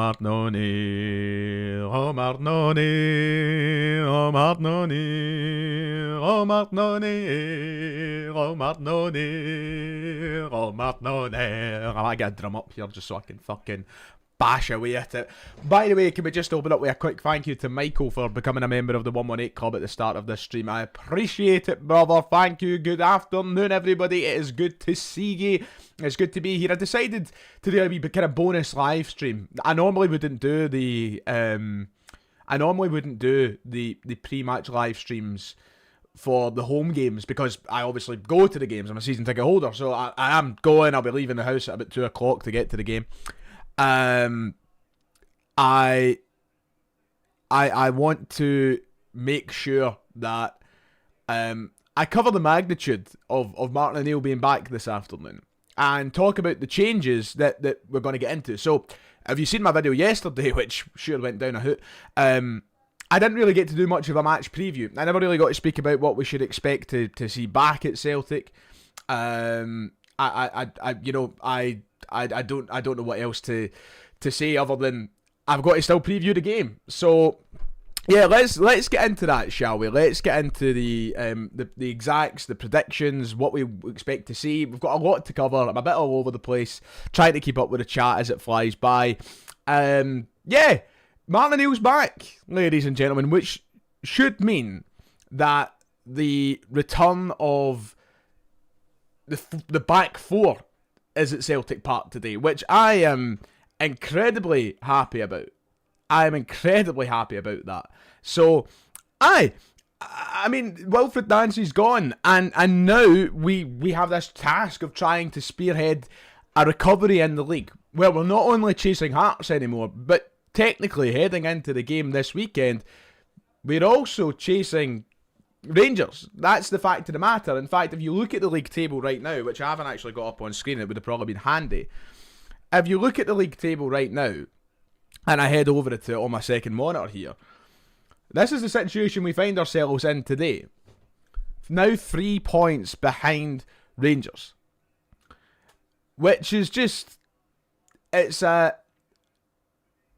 Martnoni, oh Martnoni, oh Martnoni, oh Martnoni, oh Martnoni, oh Martnoni. I might get a drum up here just so I can fucking bash away at it. By the way, can we just open up with a quick thank you to Michael for becoming a member of the 118 Club at the start of this stream. I appreciate it, brother. Thank you. Good afternoon, everybody. It is good to see you. It's good to be here. I decided to do a wee kind of bonus live stream. I normally wouldn't do the pre-match live streams for the home games because I obviously go to the games. I'm a season ticket holder, so I am going. I'll be leaving the house at about 2 o'clock to get to the game. I want to make sure that I cover the magnitude of Martin O'Neill being back this afternoon and talk about the changes that we're going to get into. So, have you seen my video yesterday, which sure went down a hoot? I didn't really get to do much of a match preview. I never really got to speak about what we should expect to see back at Celtic. I don't know what else to say other than I've got to still preview the game. So yeah, let's get into that, shall we? Let's get into the exacts, the predictions, what we expect to see. We've got a lot to cover. I'm a bit all over the place, trying to keep up with the chat as it flies by. Yeah, Martin O'Neill's back, ladies and gentlemen, which should mean that the return of the back four is at Celtic Park today, which I am incredibly happy about. I am incredibly happy about that. So, I mean, Wilfred Nancy's gone, and now we have this task of trying to spearhead a recovery in the league, where we're not only chasing Hearts anymore, but technically heading into the game this weekend, we're also chasing Rangers. That's the fact of the matter. In fact, if you look at the league table right now, which I haven't actually got up on screen, it would have probably been handy. If you look at the league table right now, and I head over to it on my second monitor here, this is the situation we find ourselves in today. Now 3 points behind Rangers. Which is just, it's a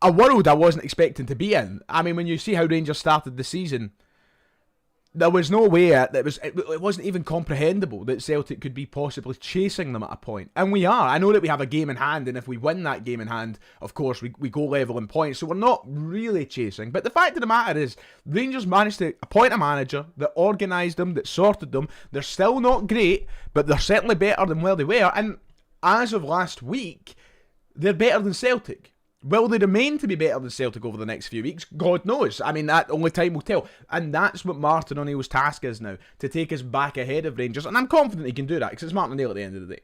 world I wasn't expecting to be in. I mean, when you see how Rangers started the season, there was no way it wasn't even comprehensible that Celtic could be possibly chasing them at a point. And we are. I know that we have a game in hand, and if we win that game in hand, of course, we go level in points. So we're not really chasing. But the fact of the matter is, Rangers managed to appoint a manager that organised them, that sorted them. They're still not great, but they're certainly better than where they were. And as of last week, they're better than Celtic. Will they remain to be better than Celtic over the next few weeks? God knows. I mean, that only time will tell. And that's what Martin O'Neill's task is now, to take us back ahead of Rangers. And I'm confident he can do that, because it's Martin O'Neill at the end of the day.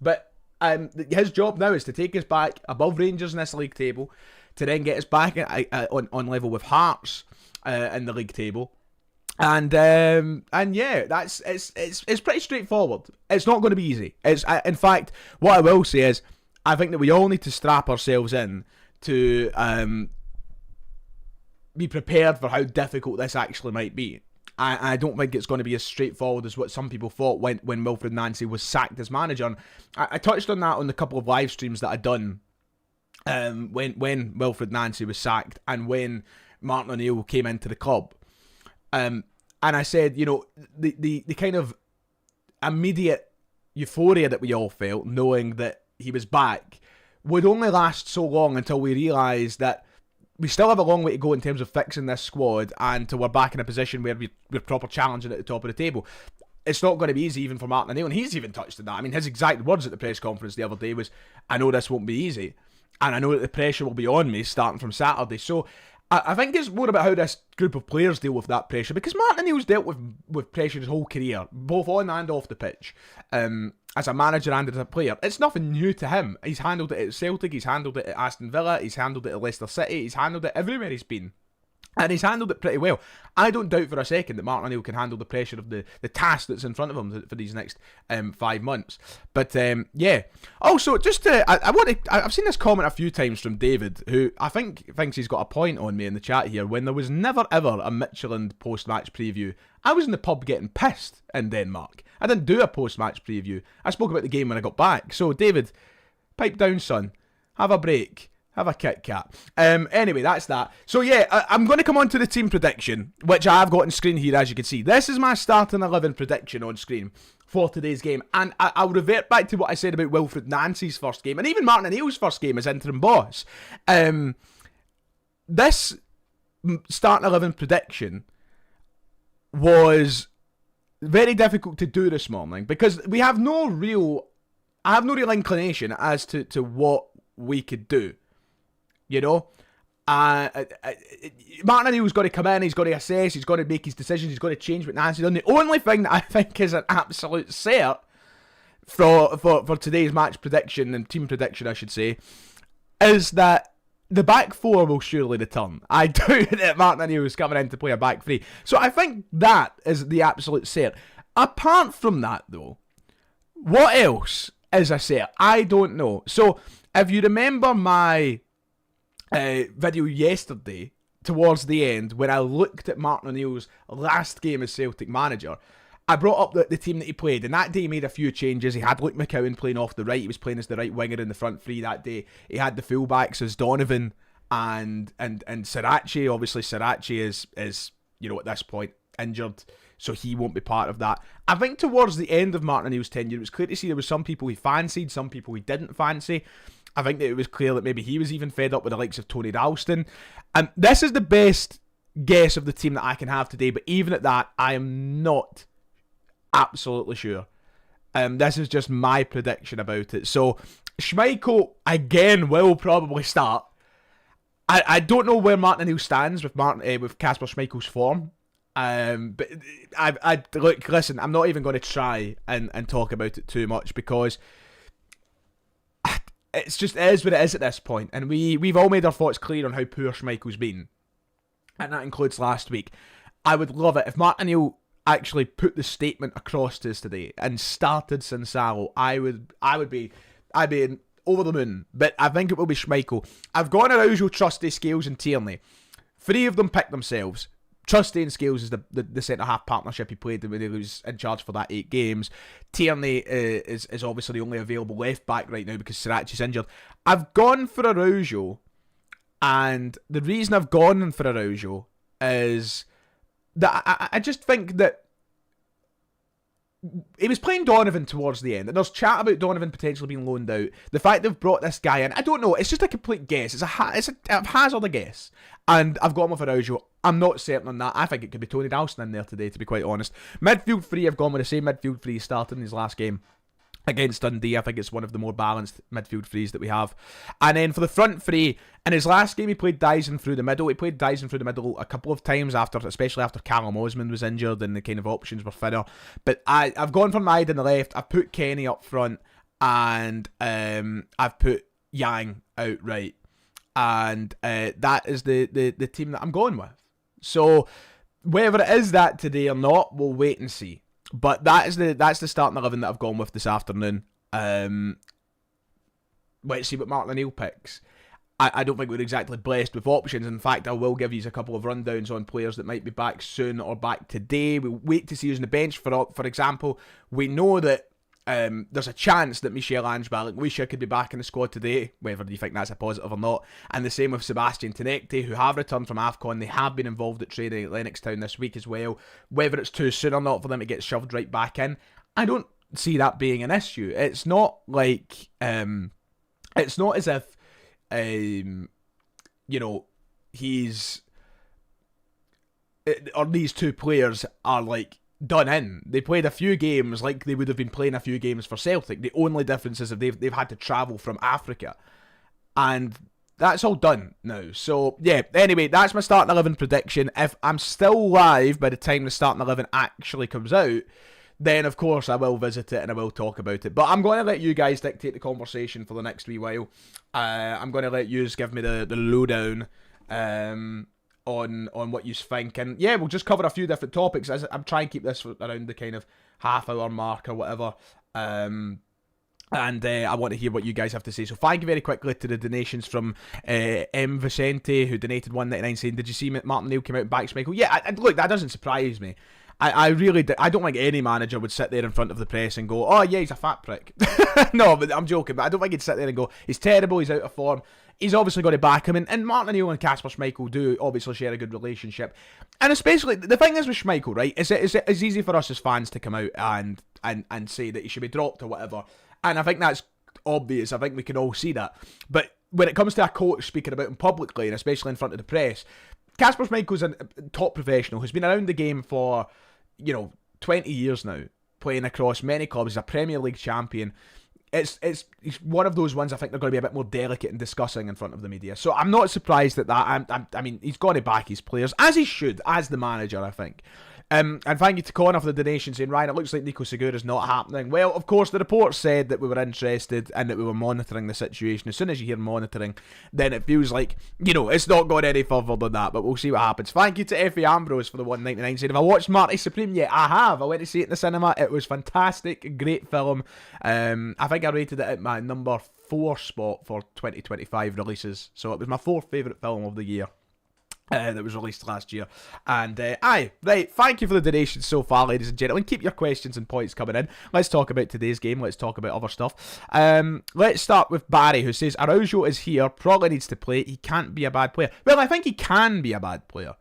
But his job now is to take us back above Rangers in this league table, to then get us back on level with Hearts in the league table. And yeah, it's pretty straightforward. It's not going to be easy. In fact, what I will say is, I think that we all need to strap ourselves in to be prepared for how difficult this actually might be. I don't think it's going to be as straightforward as what some people thought when Wilfred Nancy was sacked as manager. And I touched on that on the couple of live streams that I'd done when Wilfred Nancy was sacked and when Martin O'Neill came into the club. And I said, you know, the kind of immediate euphoria that we all felt knowing that he was back would only last so long until we realised that we still have a long way to go in terms of fixing this squad and until we're back in a position where we're proper challenging at the top of the table. It's not going to be easy even for Martin O'Neill, and he's even touched on that. I mean, his exact words at the press conference the other day was, I know this won't be easy, and I know that the pressure will be on me starting from Saturday. So I think it's more about how this group of players deal with that pressure, because Martin O'Neill's dealt with pressure his whole career, both on and off the pitch, as a manager and as a player. It's nothing new to him. He's handled it at Celtic, he's handled it at Aston Villa, he's handled it at Leicester City, he's handled it everywhere he's been. And he's handled it pretty well. I don't doubt for a second that Martin O'Neill can handle the pressure of the task that's in front of him for these next 5 months. But yeah. Also, just I've seen this comment a few times from David, who I think thinks he's got a point on me in the chat here. When there was never ever a Michelin post-match preview, I was in the pub getting pissed in Denmark. I didn't do a post-match preview. I spoke about the game when I got back. So David, pipe down, son. Have a break. Have a Kit Kat. Anyway, that's that. So yeah, I'm going to come on to the team prediction, which I've got on screen here, as you can see. This is my starting 11 prediction on screen for today's game. And I'll revert back to what I said about Wilfred Nancy's first game, and even Martin O'Neill's first game as interim boss. This starting 11 prediction was very difficult to do this morning, because I have no real inclination as to what we could do. You know, Martin O'Neill's got to come in, he's got to assess, he's got to make his decisions, he's got to change what Nancy's done. The only thing that I think is an absolute cert for today's match prediction, and team prediction I should say, is that the back four will surely return. I doubt that Martin O'Neill is coming in to play a back three. So I think that is the absolute cert. Apart from that though, what else is a cert? I don't know. So if you remember my video yesterday, towards the end, when I looked at Martin O'Neill's last game as Celtic manager, I brought up the team that he played, and that day he made a few changes. He had Luke McCowan playing off the right, he was playing as the right winger in the front three that day. He had the fullbacks as Donovan and Sirachi. Obviously Sirachi is, you know, at this point injured, so he won't be part of that. I think towards the end of Martin O'Neill's tenure, it was clear to see there was some people he fancied, some people he didn't fancy. I think that it was clear that maybe he was even fed up with the likes of Tony Ralston. And this is the best guess of the team that I can have today, but even at that, I am not absolutely sure. This is just my prediction about it. So, Schmeichel, again, will probably start. I don't know where Martin O'Neill stands with Kasper Schmeichel's form. But look, listen, I'm not even going to try and talk about it too much, because it is what it is at this point, and we've all made our thoughts clear on how poor Schmeichel's been, and that includes last week. I would love it if Martin O'Neill actually put the statement across to us today and started Sinsalo. I'd be over the moon, but I think it will be Schmeichel. I've got Araujo, Trusty, Scales and Tierney. 3 of them picked themselves. Trusty and Scales is the centre-half partnership he played when he was in charge for that 8 games. Tierney is obviously the only available left-back right now because Sirachi's injured. I've gone for Araujo, and the reason I've gone for Araujo is that I just think that he was playing Donovan towards the end, and there's chat about Donovan potentially being loaned out. The fact they've brought this guy in, I don't know, it's just a complete guess. It's a hazard a guess, and I've gone with Araujo. I'm not certain on that. I think it could be Tony Ralston in there today, to be quite honest. Midfield 3, I've gone with the same midfield 3 he started in his last game against Dundee. I think it's one of the more balanced midfield 3s that we have. And then for the front 3, in his last game he played Dyson through the middle. He played Dyson through the middle a couple of times, especially after Callum Osman was injured and the kind of options were thinner. But I've gone for Maid on the left, I've put Kenny up front, and I've put Yang out right. And that is the team that I'm going with. So whether it is that today or not, we'll wait and see. But that's the starting 11 that I've gone with this afternoon. Let's see what Martin O'Neill picks. I don't think we're exactly blessed with options. In fact, I will give you a couple of rundowns on players that might be back soon or back today. We'll wait to see who's on the bench. For example, we know that there's a chance that Michel-Ange Balikwisha could be back in the squad today, whether you think that's a positive or not. And the same with Sebastian Tenekte, who have returned from AFCON. They have been involved at training at Lennoxtown this week as well. Whether it's too soon or not for them to get shoved right back in, I don't see that being an issue. It's not like it's not as if he's or these two players are like done in. They played a few games like they would have been playing a few games for Celtic. The only difference is that they've had to travel from Africa, and that's all done now. So yeah, anyway, that's my starting 11 prediction. If I'm still live by the time the starting 11 actually comes out, then of course I will visit it and I will talk about it. But I'm going to let you guys dictate the conversation for the next wee while. I'm going to let you give me the lowdown on what you think, and yeah, we'll just cover a few different topics. I'm trying to keep this around the kind of half-hour mark or whatever, and I want to hear what you guys have to say. So thank you very quickly to the donations from M. Vicente, who donated $1.99, saying, did you see Martin O'Neill came out and back Schmeichel? Yeah, look, that doesn't surprise me. I really I don't think any manager would sit there in front of the press and go, oh yeah, he's a fat prick. No, but I'm joking, but I don't think he'd sit there and go, he's terrible, he's out of form. he's obviously got to back him. And Martin O'Neill and Kasper Schmeichel do obviously share a good relationship. And especially, the thing is with Schmeichel, right, it's easy for us as fans to come out and say that he should be dropped or whatever. And I think that's obvious. I think we can all see that. But when it comes to a coach speaking about him publicly, and especially in front of the press, Kasper Schmeichel's a top professional who's been around the game for, 20 years now, playing across many clubs. He's a Premier League champion. He's one of those ones I think they're going to be a bit more delicate in discussing in front of the media. So I'm not surprised at that. I mean, he's got to back his players, as he should, as the manager, I think. And thank you to Connor for the donation saying, Ryan, it looks like Nico Segura's not happening. Well, of course, the report said that we were interested and that we were monitoring the situation. As soon as you hear monitoring, then it feels like, it's not going any further than that, but we'll see what happens. Thank you to Effie Ambrose for the 199 saying, have I watched Marty Supreme yet? I have. I went to see it in the cinema. It was fantastic. Great film. I think I rated it at my number 4 spot for 2025 releases. So it was my 4th favourite film of the year. That was released last year. And right, thank you for the donation so far, ladies and gentlemen. Keep your questions and points coming in. Let's talk about today's game. Let's talk about other stuff. Let's start with Barry, who says Araujo is here, probably needs to play. He can't be a bad player. Well, I think he can be a bad player.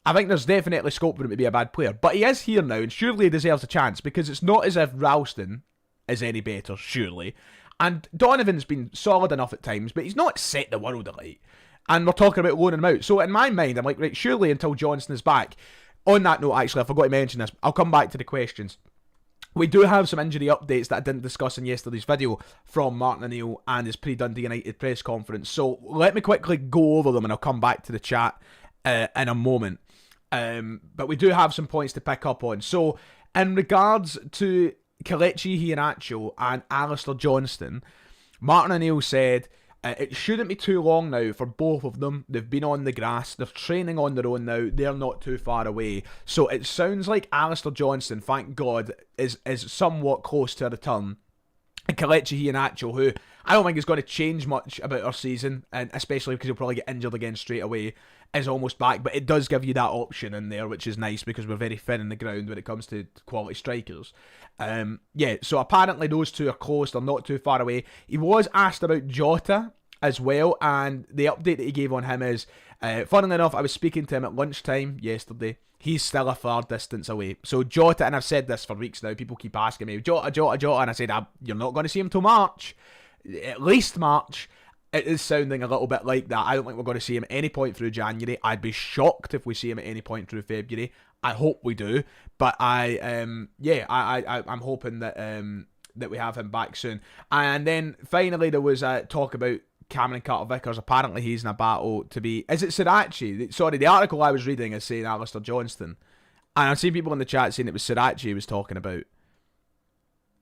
I think there's definitely scope for him to be a bad player, but he is here now, and surely he deserves a chance, because it's not as if Ralston is any better, surely. And Donovan's been solid enough at times, but he's not set the world alight. And we're talking about loaning him out. So in my mind, I'm like, right, surely until Johnston is back. On that note, actually, I forgot to mention this. I'll come back to the questions. We do have some injury updates that I didn't discuss in yesterday's video from Martin O'Neill and his pre-Dundee United press conference. So let me quickly go over them and I'll come back to the chat in a moment. But we do have some points to pick up on. So in regards to Kelechi Iheanacho and Alistair Johnston, Martin O'Neill said, it shouldn't be too long now for both of them. They've been on the grass. They're training on their own now. They're not too far away. So it sounds like Alistair Johnston, thank God, is somewhat close to a return. And Kelechi Iheanacho, who I don't think is going to change much about our season, and especially because he'll probably get injured again straight away, is almost back. But it does give you that option in there, which is nice because we're very thin in the ground when it comes to quality strikers. So apparently those two are close. They're not too far away. He was asked about Jota as well, and the update that he gave on him is, funnily enough, I was speaking to him at lunchtime yesterday. He's still a far distance away. So Jota, and I've said this for weeks now, people keep asking me, Jota, and I said, you're not going to see him till March. At least March. It is sounding a little bit like that. I don't think we're going to see him at any point through January. I'd be shocked if we see him at any point through February. I hope we do, but I'm hoping that we have him back soon. And then finally there was talk about Cameron Carter-Vickers. Apparently he's in a battle to be... Is it Sirachi? Sorry, the article I was reading is saying Alistair Johnston. And I've seen people in the chat saying it was Sirachi he was talking about.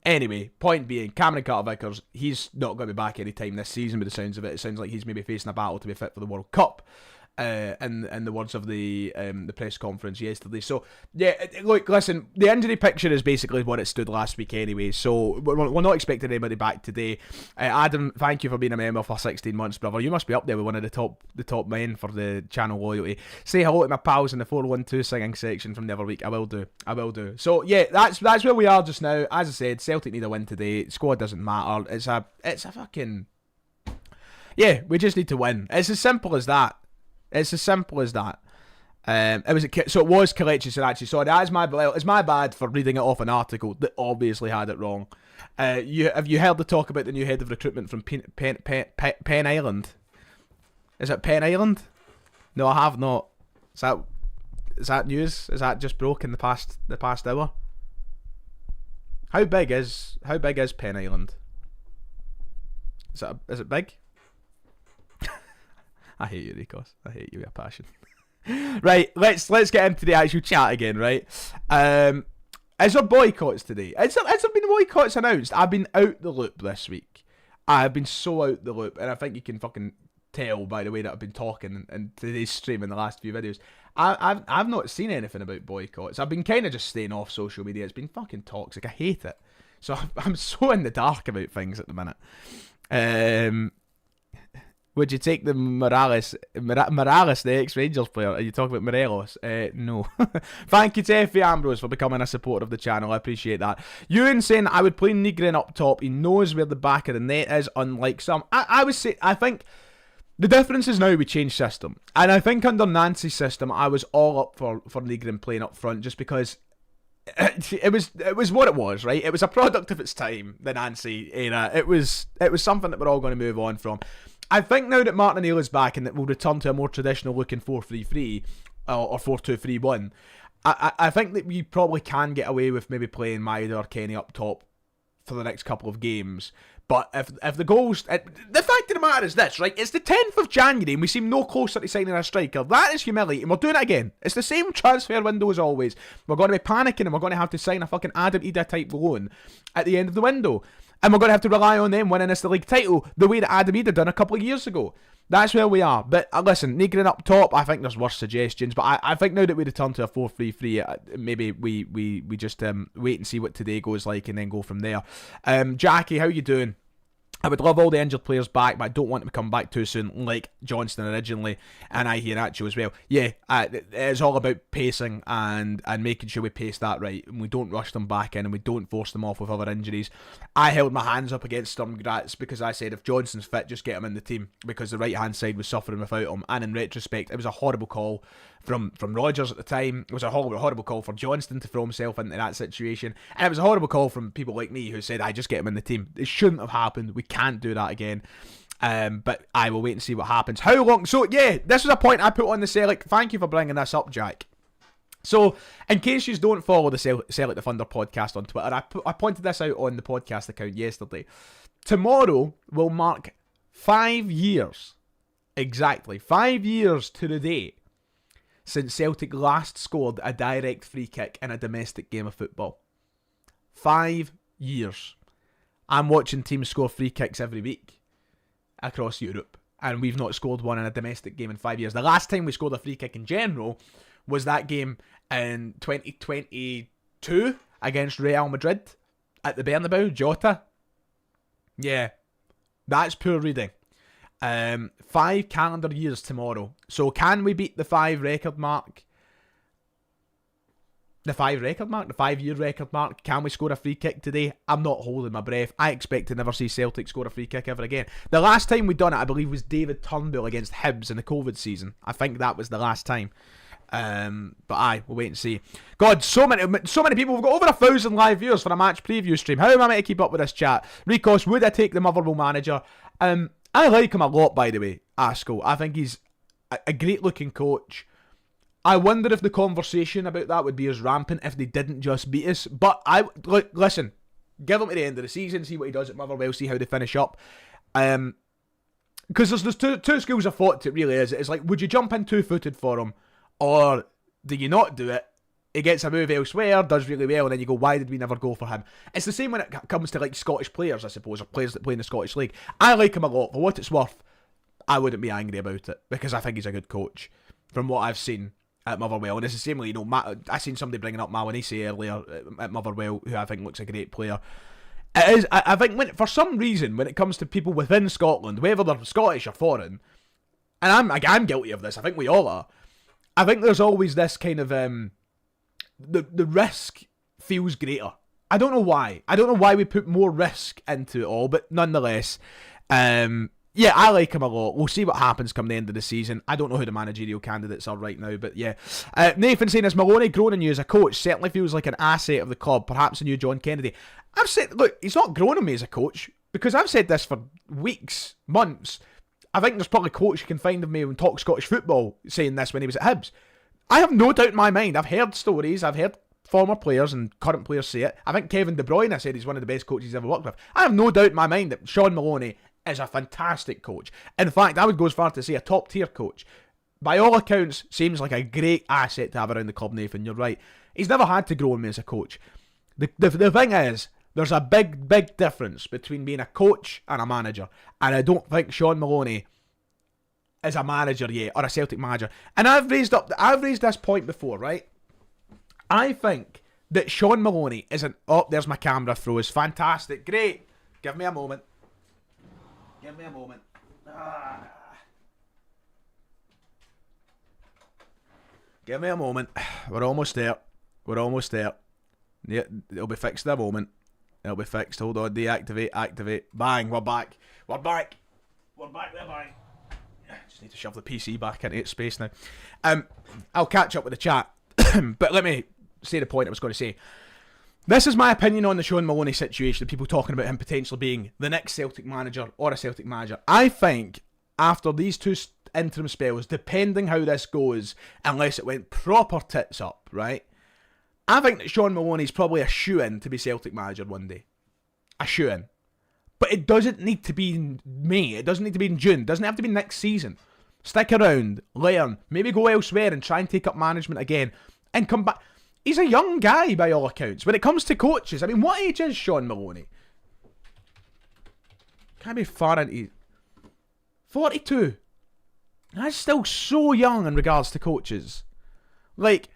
Anyway, point being, Cameron Carter-Vickers, he's not going to be back any time this season by the sounds of it. It sounds like he's maybe facing a battle to be fit for the World Cup. In the words of the press conference yesterday. So, yeah, look, listen, the injury picture is basically what it stood last week anyway, so we're not expecting anybody back today. Adam, thank you for being a member for 16 months, brother. You must be up there with one of the top men for the channel loyalty. Say hello to my pals in the 412 singing section from the other week. I will do. So, yeah, that's where we are just now. As I said, Celtic need a win today. Squad doesn't matter. It's a fucking... Yeah, we just need to win. It's as simple as that. It's as simple as that. It was Kelechi Sirachi. Sorry, it's my bad for reading it off an article that obviously had it wrong. Have you heard the talk about the new head of recruitment from Penn Island? Is it Penn Island? No, I have not. Is that news? Is that just broke in the past hour? How big is Penn Island? Is it big? I hate you, Rikos. I hate you with a passion. Right, let's get into the actual chat again, right? Is there boycotts today? Has there been boycotts announced? I've been out the loop this week. I have been so out the loop, and I think you can fucking tell by the way that I've been talking in today's stream in the last few videos. I've not seen anything about boycotts. I've been kind of just staying off social media. It's been fucking toxic. I hate it. So I'm so in the dark about things at the minute. Would you take the Morales, the ex-Rangers player? Are you talking about Morelos? No. Thank you to Effie Ambrose for becoming a supporter of the channel. I appreciate that. Ewan saying, I would play Nygren up top. He knows where the back of the net is, unlike some. I would say, I think the difference is now we changed system. And I think under Nancy's system, I was all up for Nygren playing up front just because it was what it was, right? It was a product of its time, the Nancy era. It was something that we're all going to move on from. I think now that Martin O'Neill is back and that we'll return to a more traditional looking 4-3-3 or 4-2-3-1, I think that we probably can get away with maybe playing Maeda or Kenny up top for the next couple of games. But if the goals... the fact of the matter is this, right? It's the 10th of January and we seem no closer to signing a striker. That is humiliating. We're doing it again. It's the same transfer window as always. We're going to be panicking and we're going to have to sign a fucking Adam Ida type loan at the end of the window. And we're going to have to rely on them winning us the league title the way that Adam Ida done a couple of years ago. That's where we are. But listen, Nygren up top, I think there's worse suggestions. But I think now that we return to a 4-3-3, maybe we just wait and see what today goes like and then go from there. Jackie, how you doing? I would love all the injured players back, but I don't want them to come back too soon, like Johnston originally, and I hear Nacho as well. Yeah, it's all about pacing and making sure we pace that right, and we don't rush them back in, and we don't force them off with other injuries. I held my hands up against Sturm Graz because I said if Johnston's fit, just get him in the team, because the right-hand side was suffering without him, and in retrospect, it was a horrible call from Rodgers at the time. It was a horrible call for Johnston to throw himself into that situation, and it was a horrible call from people like me who said, I just get him in the team. It shouldn't have happened. We can't do that again. But I will wait and see what happens. How long? So yeah, this was a point I put on the Celtic. Thank you for bringing this up, Jack. So, in case you don't follow the Celtic the Thunder podcast on Twitter, I pointed this out on the podcast account yesterday. Tomorrow will mark 5 years, exactly 5 years to the day, since Celtic last scored a direct free kick in a domestic game of football. 5 years. I'm watching teams score free kicks every week across Europe, and we've not scored one in a domestic game in 5 years. The last time we scored a free kick in general was that game in 2022 against Real Madrid at the Bernabeu, Jota. Yeah, that's poor reading. 5 calendar years tomorrow. So can we beat the 5 record mark? The 5 record mark? The 5 year record mark? Can we score a free kick today? I'm not holding my breath. I expect to never see Celtic score a free kick ever again. The last time we done it, I believe, was David Turnbull against Hibs in the COVID season. I think that was the last time. But we'll wait and see. God, so many people. We've got over 1,000 live viewers for a match preview stream. How am I meant to keep up with this chat? Rikos, would I take the Motherwell manager? I like him a lot, by the way, Asko. I think he's a great looking coach. I wonder if the conversation about that would be as rampant if they didn't just beat us. But listen, give him to the end of the season, see what he does at Motherwell, see how they finish up. Because there's two schools of thought. It really is. It's like, would you jump in 2-footed for him, or do you not do it? He gets a move elsewhere, does really well, and then you go, why did we never go for him? It's the same when it comes to like Scottish players, I suppose, or players that play in the Scottish League. I like him a lot. For what it's worth, I wouldn't be angry about it, because I think he's a good coach from what I've seen at Motherwell. And it's the same way, I seen somebody bringing up Mawanisi earlier at Motherwell, who I think looks a great player. It is, I think, for some reason, when it comes to people within Scotland, whether they're Scottish or foreign, and I'm guilty of this, I think we all are, I think there's always this kind of, the risk feels greater. I don't know why. I don't know why we put more risk into it all, but nonetheless, yeah, I like him a lot. We'll see what happens come the end of the season. I don't know who the managerial candidates are right now, but yeah. Nathan saying, is Maloney growing on you as a coach? Certainly feels like an asset of the club, perhaps a new John Kennedy. I've said, look, he's not growing on me as a coach, because I've said this for weeks, months. I think there's probably a coach you can find of me and talk Scottish football saying this when he was at Hibs. I have no doubt in my mind. I've heard stories. I've heard former players and current players say it. I think Kevin De Bruyne said he's one of the best coaches he's ever worked with. I have no doubt in my mind that Sean Maloney is a fantastic coach. In fact, I would go as far to say a top tier coach. By all accounts, seems like a great asset to have around the club, Nathan. You're right. He's never had to grow on me as a coach. The thing is, there's a big difference between being a coach and a manager. And I don't think Sean Maloney is a manager yet, or a Celtic manager. And I've raised this point before, right? I think that Sean Maloney isn't... Oh, there's my camera throws. Fantastic. Great. Give me a moment. Give me a moment. We're almost there. Yeah, it'll be fixed in a moment. It'll be fixed. Hold on. Deactivate. Activate. Bang. We're back. We're back there. Bang. Just need to shove the PC back into its space now. I'll catch up with the chat. But let me say the point I was going to say. This is my opinion on the Sean Maloney situation. People talking about him potentially being the next Celtic manager or a Celtic manager. I think after these two interim spells, depending how this goes, unless it went proper tits up, right? I think that Sean Maloney's probably a shoe-in to be Celtic manager one day. A shoe-in. But it doesn't need to be in May. It doesn't need to be in June. It doesn't have to be next season. Stick around, learn, maybe go elsewhere and try and take up management again and come back. He's a young guy by all accounts. When it comes to coaches, I mean, what age is Sean Maloney? Can't be far into 42. That's still so young in regards to coaches. Like,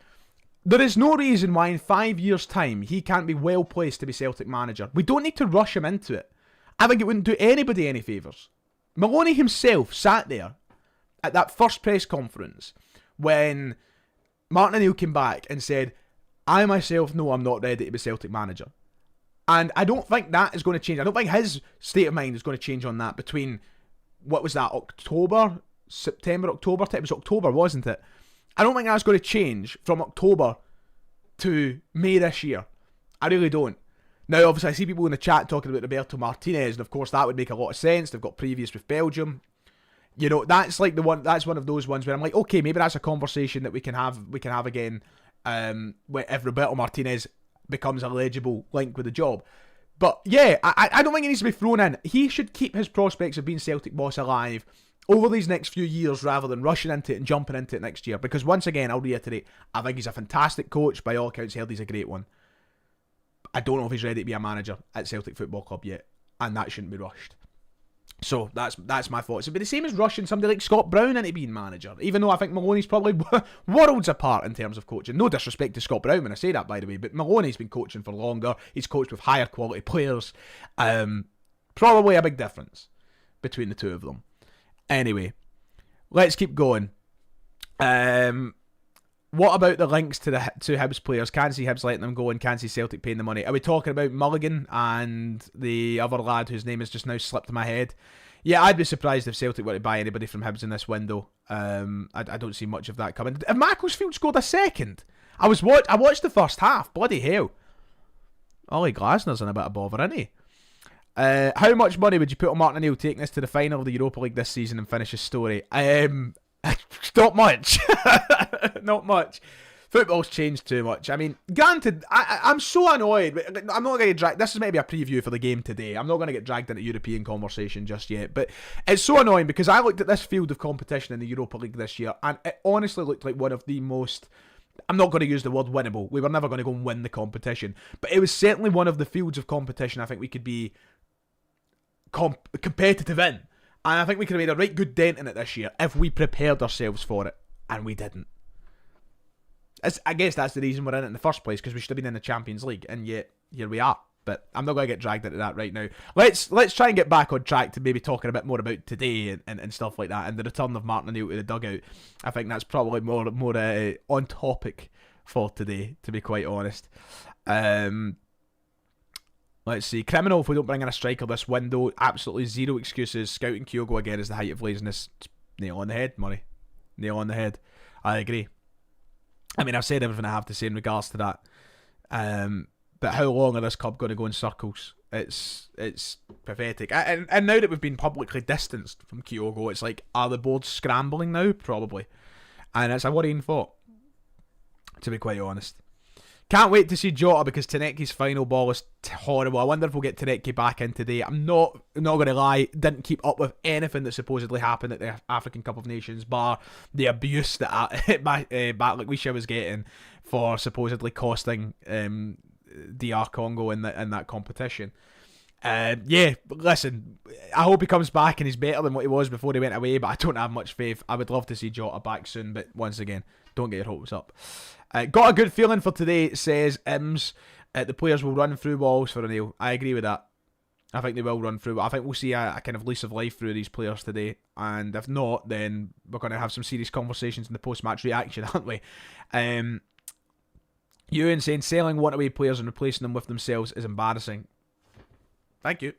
there is no reason why in 5 years' time he can't be well placed to be Celtic manager. We don't need to rush him into it. I think it wouldn't do anybody any favours. Maloney himself sat there at that first press conference when Martin O'Neill came back and said, I myself know I'm not ready to be Celtic manager. And I don't think that is going to change. I don't think his state of mind is going to change on that between, what was that, September, October? It was October, wasn't it? I don't think that's going to change from October to May this year. I really don't. Now, obviously, I see people in the chat talking about Roberto Martinez, and of course that would make a lot of sense. They've got previous with Belgium. You know, that's like the one. That's one of those ones where I'm like, okay, maybe that's a conversation that we can have. We can have again. If Roberto Martinez becomes a legible link with the job. But yeah, I don't think he needs to be thrown in. He should keep his prospects of being Celtic boss alive over these next few years rather than rushing into it and jumping into it next year. Because once again, I'll reiterate, I think he's a fantastic coach. By all accounts, he's a great one. I don't know if he's ready to be a manager at Celtic Football Club yet, and that shouldn't be rushed. So that's my thoughts. It'd be the same as rushing somebody like Scott Brown into being manager, even though I think Maloney's probably worlds apart in terms of coaching. No disrespect to Scott Brown when I say that, by the way, but Maloney's been coaching for longer. He's coached with higher quality players. Probably a big difference between the two of them. Anyway, let's keep going. What about the links to the two Hibs players? Can't see Hibs letting them go and can't see Celtic paying the money. Are we talking about Mulligan and the other lad whose name has just now slipped my head? Yeah, I'd be surprised if Celtic were to buy anybody from Hibs in this window. I don't see much of that coming. Have Macclesfield scored a second? I watched the first half. Bloody hell. Ollie Glasner's in a bit of bother, isn't he? How much money would you put on Martin O'Neill taking us to the final of the Europa League this season and finish his story? Not much. Not much. Football's changed too much. I mean, granted, I'm so annoyed. I'm not going to drag... This is maybe a preview for the game today. I'm not going to get dragged into European conversation just yet. But it's so annoying because I looked at this field of competition in the Europa League this year and it honestly looked like one of the most... I'm not going to use the word winnable. We were never going to go and win the competition. But it was certainly one of the fields of competition I think we could be competitive in. And I think we could have made a right good dent in it this year if we prepared ourselves for it. And we didn't. I guess that's the reason we're in it in the first place, because we should have been in the Champions League. And yet, here we are. But I'm not going to get dragged into that right now. Let's try and get back on track to maybe talking a bit more about today and stuff like that. And the return of Martin O'Neill to the dugout. I think that's probably more on topic for today, to be quite honest. Let's see. Criminal if we don't bring in a striker this window. Absolutely zero excuses. Scouting Kyogo again is the height of laziness. Nail on the head, Murray. Nail on the head. I agree. I mean, I've said everything I have to say in regards to that. But how long are this club going to go in circles? It's pathetic. And now that we've been publicly distanced from Kyogo, it's like, are the boards scrambling now? Probably. And it's a worrying thought, to be quite honest. Can't wait to see Jota because Taneki's final ball is horrible. I wonder if we'll get Taneki back in today. I'm not going to lie, didn't keep up with anything that supposedly happened at the African Cup of Nations, bar the abuse that Batlekwisha was getting for supposedly costing DR Congo in that competition. Yeah, listen, I hope he comes back and he's better than what he was before he went away, but I don't have much faith. I would love to see Jota back soon, but once again, don't get your hopes up. Got a good feeling for today, says Ims. The players will run through walls for O'Neill. I agree with that. I think they will run through. I think we'll see a kind of lease of life through these players today. And if not, then we're going to have some serious conversations in the post-match reaction, aren't we? Ewan saying selling one-away players and replacing them with themselves is embarrassing. Thank you.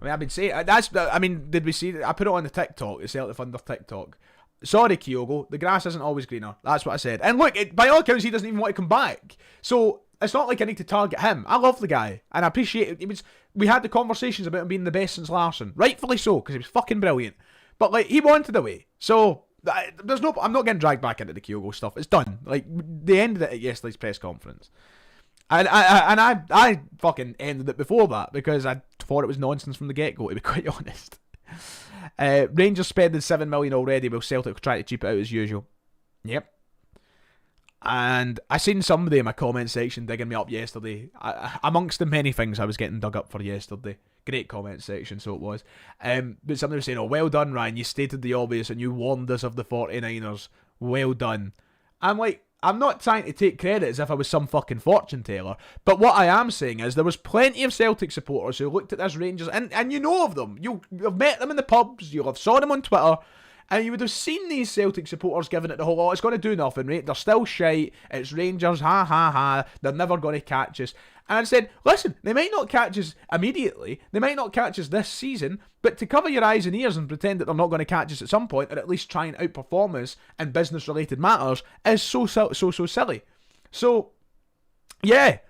I mean, I've been saying did we see? I put it on the TikTok, the Celtic Thunder TikTok. Sorry, Kyogo, the grass isn't always greener. That's what I said. And look, by all accounts, he doesn't even want to come back. So it's not like I need to target him. I love the guy, and I appreciate it. We had the conversations about him being the best since Larsson, rightfully so, because he was fucking brilliant. But like, he wanted away, so I'm not getting dragged back into the Kyogo stuff. It's done. Like, they ended it at yesterday's press conference. And I fucking ended it before that because I thought it was nonsense from the get-go, to be quite honest. Rangers spending $7 million already, while Celtic try to cheap it out as usual. Yep. And I seen somebody in my comment section digging me up yesterday. Amongst the many things I was getting dug up for yesterday. Great comment section, so it was. But somebody was saying, oh, well done, Ryan. You stated the obvious and you warned us of the 49ers. Well done. I'm like, I'm not trying to take credit as if I was some fucking fortune teller, but what I am saying is there was plenty of Celtic supporters who looked at this Rangers, and you know of them. You've met them in the pubs, you'll have saw them on Twitter, and you would have seen these Celtic supporters giving it the whole, oh, it's going to do nothing, right? They're still shite, it's Rangers, ha ha ha, they're never going to catch us. And I said, listen, they might not catch us immediately, they might not catch us this season, but to cover your eyes and ears and pretend that they're not going to catch us at some point, or at least try and outperform us in business-related matters, is so silly. So, yeah,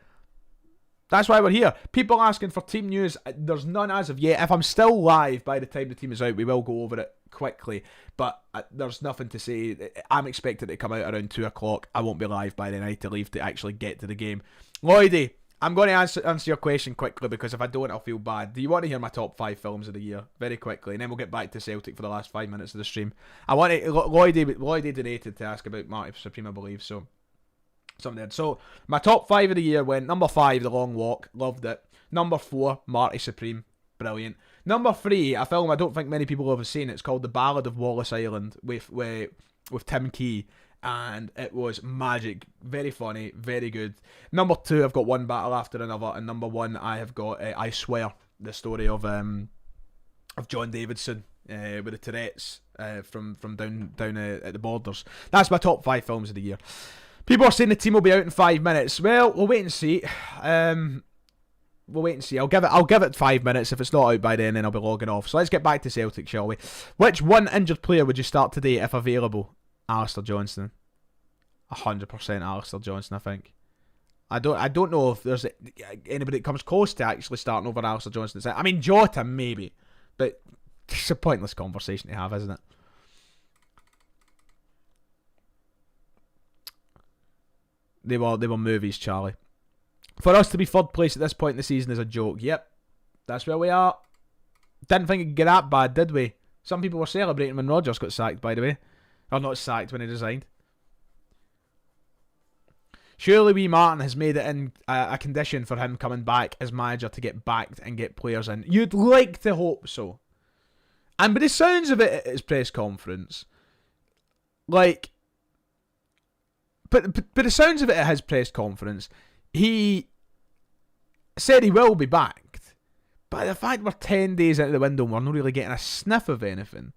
that's why we're here. People asking for team news, there's none as of yet. If I'm still live by the time the team is out, we will go over it quickly, but there's nothing to say. I'm expected to come out around 2 o'clock. I won't be live by then. I need to leave to actually get to the game. Lloydie, I'm going to answer your question quickly, because if I don't, I'll feel bad. Do you want to hear my top 5 films of the year? Very quickly, and then we'll get back to Celtic for the last 5 minutes of the stream. Lloydie donated to ask about Marty Supreme, I believe, so something did. So, my top 5 of the year went, number 5, The Long Walk, loved it. Number 4, Marty Supreme, brilliant. Number 3, a film I don't think many people have seen. It's called The Ballad of Wallace Island with Tim Key. And it was magic, very funny, very good. Number 2, I've got One Battle After Another, and number 1, I have got I Swear, the story of John Davidson with the Tourette's from down at the borders. That's my top 5 films of the year. People are saying the team will be out in 5 minutes. Well, we'll wait and see. We'll wait and see. I'll give it 5 minutes. If it's not out by then I'll be logging off. So let's get back to Celtic, shall we? Which one injured player would you start today if available? Alistair Johnston. 100% Alistair Johnston, I think. I don't know if there's anybody that comes close to actually starting over Alistair Johnston. I mean, Jota maybe, but it's a pointless conversation to have, isn't it? They were movies, Charlie. For us to be third place at this point in the season is a joke. Yep, that's where we are. Didn't think it could get that bad, did we? Some people were celebrating when Rodgers got sacked, by the way. Or not sacked, when he resigned. Surely wee Martin has made it in a condition for him coming back as manager to get backed and get players in. You'd like to hope so. And by the sounds of it at his press conference, like, but the sounds of it at his press conference, he said he will be backed. But the fact we're 10 days into the window and we're not really getting a sniff of anything.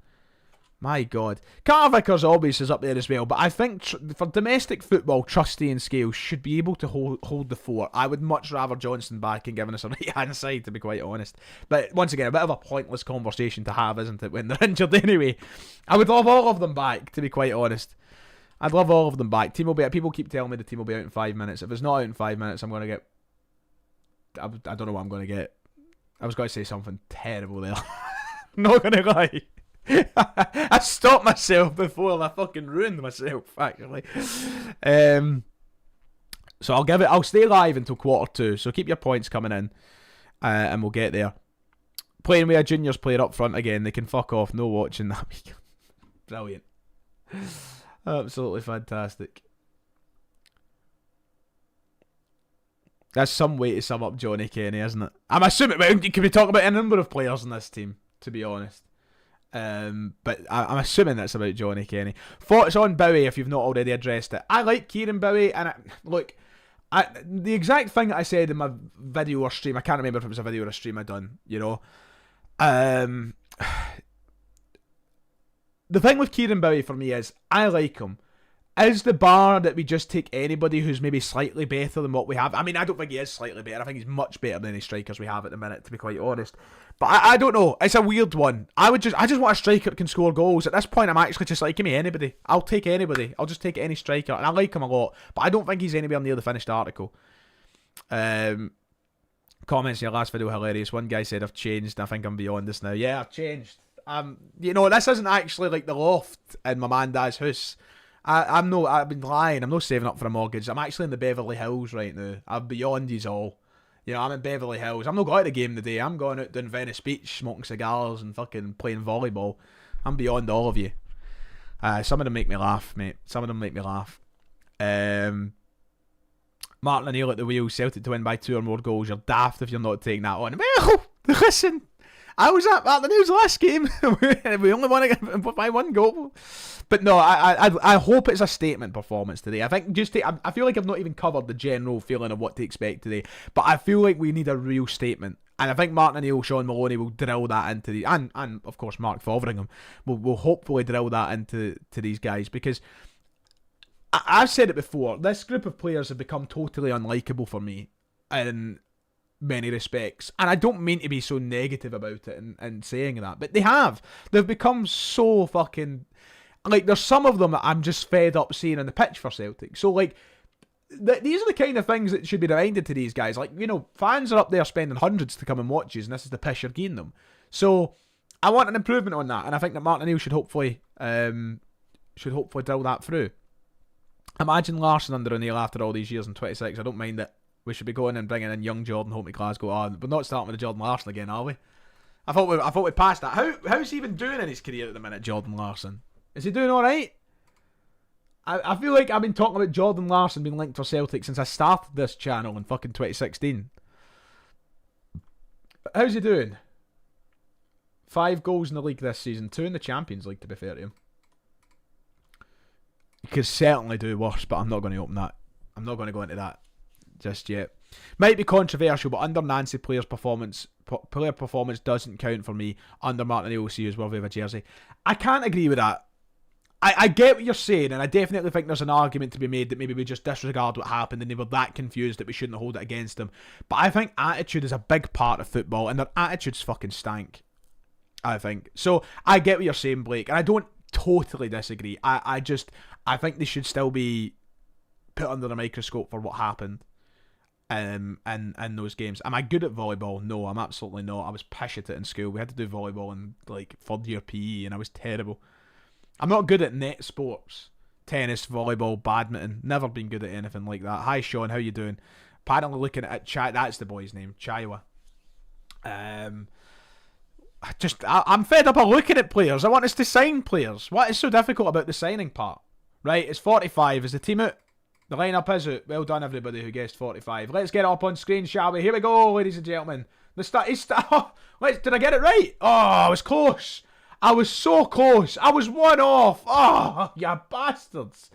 My God. Carter Vickers obviously is up there as well, but I think for domestic football, Trusty and Scales should be able to hold the fort. I would much rather Johnson back and giving us a right-hand side, to be quite honest. But once again, a bit of a pointless conversation to have, isn't it, when they're injured anyway? I would love all of them back, to be quite honest. I'd love all of them back. Team will be. People keep telling me the team will be out in 5 minutes. If it's not out in 5 minutes, I'm going to get... I don't know what I'm going to get. I was going to say something terrible there. Not going to lie. I stopped myself before I fucking ruined myself, actually. So I'll stay live until 1:45, so keep your points coming in, and we'll get there. Playing with a juniors player up front again, they can fuck off, no watching that week. Brilliant. Absolutely fantastic. That's some way to sum up Johnny Kenny, isn't it? I'm assuming, can we talk about a number of players in this team, to be honest? But I'm assuming that's about Johnny Kenny. Thoughts on Bowie if you've not already addressed it. I like Kieran Bowie, and look, The exact thing that I said in my video or stream, I can't remember if it was a video or a stream I done, you know. The thing with Kieran Bowie for me is, I like him. Is the bar that we just take anybody who's maybe slightly better than what we have? I mean, I don't think he is slightly better. I think he's much better than any strikers we have at the minute, to be quite honest. But I don't know. It's a weird one. I just want a striker that can score goals. At this point, I'm actually just like, give me anybody. I'll take anybody. I'll just take any striker. And I like him a lot. But I don't think he's anywhere near the finished article. Comments in your last video hilarious. One guy said, I've changed. I think I'm beyond this now. Yeah, I've changed. You know, this isn't actually like the loft in my man dad's house. I've been lying. I'm not saving up for a mortgage. I'm actually in the Beverly Hills right now. I'm beyond yous all. You know, I'm in Beverly Hills. I'm not going to the game today. I'm going out down Venice Beach, smoking cigars and fucking playing volleyball. I'm beyond all of you. Some of them make me laugh, mate. Some of them make me laugh. Martin O'Neill at the wheel. Celtic to win by 2 or more goals. You're daft if you're not taking that on. Well, listen. I was at Martin O'Neill's last game. We only won it by 1 goal. But no, I hope it's a statement performance today. I think I feel like I've not even covered the general feeling of what to expect today. But I feel like we need a real statement. And I think Martin O'Neill, Sean Maloney will drill that into the... And of course, Mark Fotheringham will hopefully drill that into these guys. Because I've said it before. This group of players have become totally unlikable for me. In many respects. And I don't mean to be so negative about it and saying that. But they have. They've become so fucking... Like, there's some of them that I'm just fed up seeing on the pitch for Celtic. So, like, these are the kind of things that should be reminded to these guys. Like, you know, fans are up there spending hundreds to come and watch you, and this is the piss you're giving them. So, I want an improvement on that, and I think that Martin O'Neill should hopefully drill that through. Imagine Larsson under O'Neill after all these years in 26. I don't mind that we should be going and bringing in young Jordan home to Glasgow. Oh, we're not starting with the Jordan Larsson again, are we? I thought we passed that. How's he even doing in his career at the minute, Jordan Larsson? Is he doing alright? I feel like I've been talking about Jordan Larsson being linked for Celtic since I started this channel in fucking 2016. But how's he doing? 5 goals in the league this season, 2 in the Champions League, to be fair to him. He could certainly do worse, but I'm not going to open that. I'm not going to go into that just yet. Might be controversial, but under Nancy, player performance doesn't count for me. Under Martin O'Neill, see who's worthy of a jersey. I can't agree with that. I get what you're saying, and I definitely think there's an argument to be made that maybe we just disregard what happened and they were that confused that we shouldn't hold it against them. But I think attitude is a big part of football, and their attitudes fucking stank, I think. So I get what you're saying, Blake, and I don't totally disagree. I think they should still be put under the microscope for what happened in those games. Am I good at volleyball? No, I'm absolutely not. I was pish at it in school. We had to do volleyball in like 3rd year PE, and I was terrible. I'm not good at net sports. Tennis, volleyball, badminton. Never been good at anything like that. Hi Sean, how you doing? Apparently looking at that's the boy's name, Chaiwa. I'm fed up of looking at players. I want us to sign players. What is so difficult about the signing part? Right, it's 45. Is the team out? The lineup is out. Well done everybody who guessed 45. Let's get it up on screen, shall we? Here we go, ladies and gentlemen. Did I get it right? Oh, I was close. I was so close. I was 1 off. Oh, you bastards.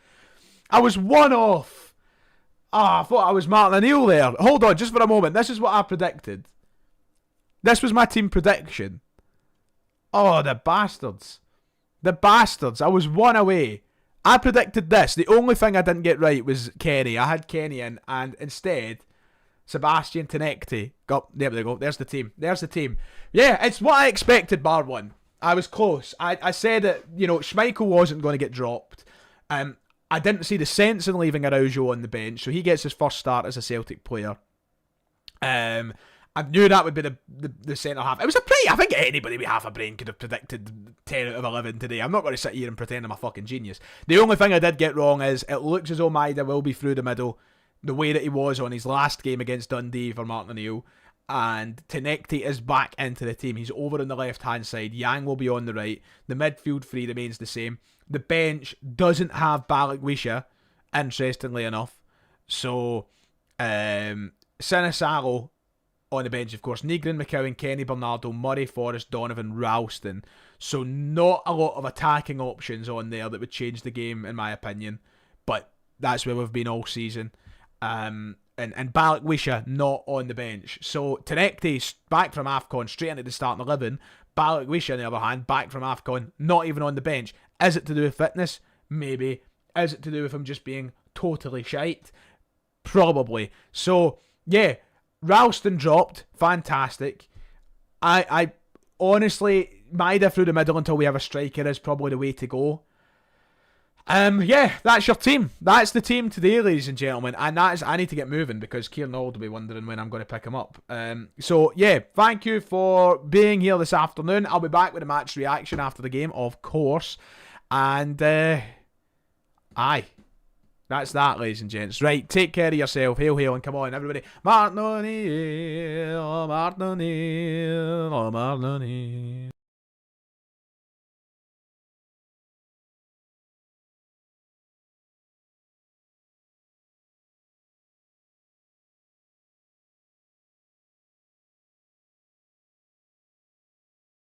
I was 1 off. I thought I was Martin O'Neill there. Hold on, just for a moment. This is what I predicted. This was my team prediction. Oh, the bastards. The bastards. I was 1 away. I predicted this. The only thing I didn't get right was Kenny. I had Kenny in, and instead, Sebastian Tenecti. There we go. There's the team. Yeah, it's what I expected, bar one. I was close. I said that, you know, Schmeichel wasn't going to get dropped. I didn't see the sense in leaving Araujo on the bench, so he gets his first start as a Celtic player. I knew that would be the centre half. It was I think anybody with half a brain could have predicted 10 out of 11 today. I'm not going to sit here and pretend I'm a fucking genius. The only thing I did get wrong is it looks as though Maida will be through the middle the way that he was on his last game against Dundee for Martin O'Neill. And Tenecti is back into the team. He's over on the left-hand side. Yang will be on the right. The midfield three remains the same. The bench doesn't have Balikwisha, interestingly enough. So, Sinisalo on the bench, of course. Nigrin, McCowan, Kenny Bernardo, Murray, Forrest, Donovan, Ralston. So not a lot of attacking options on there that would change the game, in my opinion. But that's where we've been all season. and Balikwisha not on the bench. So Terekte's back from AFCON, straight into the starting 11. Balikwisha, on the other hand, back from AFCON, not even on the bench. Is it to do with fitness? Maybe. Is it to do with him just being totally shite? Probably. So, yeah, Ralston dropped. Fantastic. I honestly, Maida through the middle until we have a striker is probably the way to go. Yeah, that's your team. That's the team today, ladies and gentlemen. And that is, I need to get moving because Kieran Hall will be wondering when I'm going to pick him up. So, yeah, thank you for being here this afternoon. I'll be back with a match reaction after the game, of course. And, aye. That's that, ladies and gents. Right, take care of yourself. Hail, hail, and come on, everybody. Martin O'Neill, Martin O'Neill, Martin O'Neill.